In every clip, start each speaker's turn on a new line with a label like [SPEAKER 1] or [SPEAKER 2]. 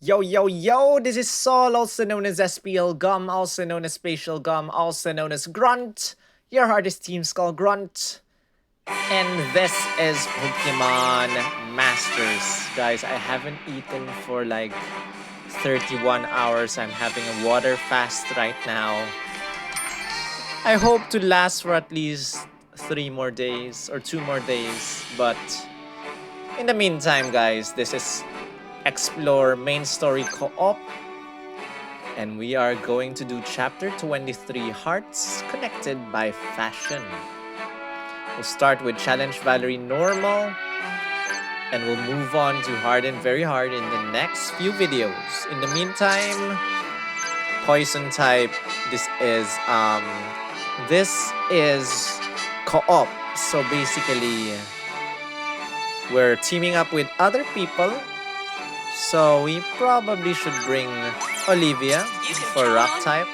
[SPEAKER 1] Yo, yo, yo, this is Sol, also known as SPL Gum, also known as Spatial Gum, also known as Grunt, your hardest Team Skull Grunt. And this is Pokemon Masters. Guys, I haven't eaten for like 31 hours. I'm having a water fast right now. I hope to last for at least 3 more days or 2 more days. But in the meantime, guys, this is Explore Main Story Co-op. And we are going to do Chapter 23, Hearts Connected by Fashion. We'll start with Challenge Valerie Normal. And we'll move on to Hard and Very Hard in the next few videos. In the meantime, Poison type. This is co-op. So basically, we're teaming up with other people. So we probably should bring Olivia for Rock type.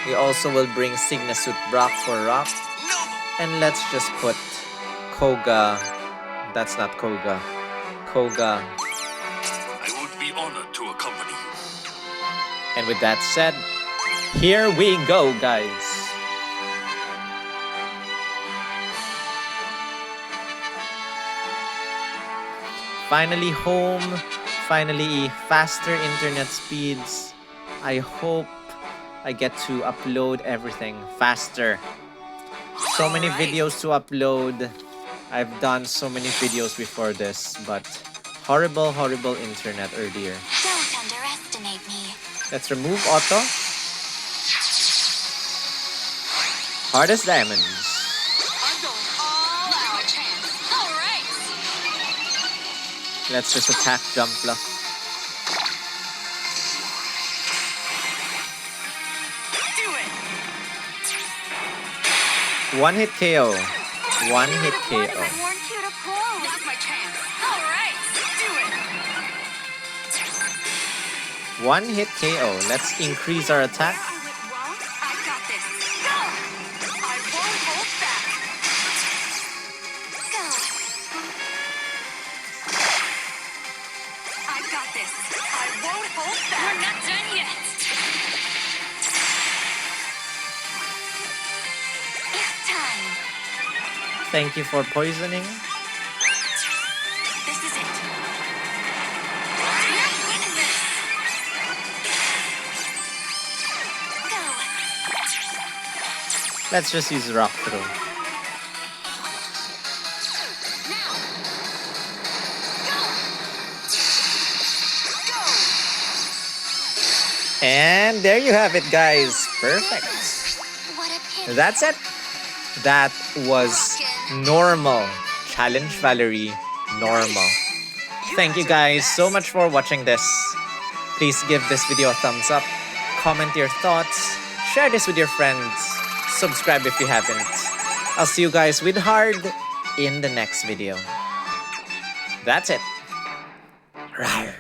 [SPEAKER 1] We also will bring Signasuit Brock for Rock. And let's just put Koga. That's not Koga. Koga.
[SPEAKER 2] I would be honored to accompany you.
[SPEAKER 1] And with that said, here we go, guys. Finally home. Finally faster internet speeds. I hope I get to upload everything faster. So many videos to upload. I've done so many videos before this, but horrible internet earlier.
[SPEAKER 3] Don't underestimate me.
[SPEAKER 1] Let's remove auto. Hardest diamonds.
[SPEAKER 3] I'm going all out. Chance. All right.
[SPEAKER 1] Let's just attack jump bluff.
[SPEAKER 3] Do it.
[SPEAKER 1] One hit KO. One hit KO.
[SPEAKER 3] I want you to pull. Now's my chance. All right. Do it.
[SPEAKER 1] One hit KO. Let's increase our attack.
[SPEAKER 3] I got this. Go. I won't hold back. Go. I got this. I won't hold back. We're not done yet. It's time.
[SPEAKER 1] Thank you for poisoning.
[SPEAKER 3] This is it. You're winning this. Go.
[SPEAKER 1] Let's just use rock throw.
[SPEAKER 3] Now. Go. Go.
[SPEAKER 1] And there you have it, guys. Perfect.
[SPEAKER 3] What a pity.
[SPEAKER 1] That's it. That was normal. Challenge Valerie normal. Thank you guys so much for watching this. Please give this video a thumbs up. Comment your thoughts. Share this with your friends. Subscribe if you haven't. I'll see you guys with Hard in the next video. That's it. Rawr.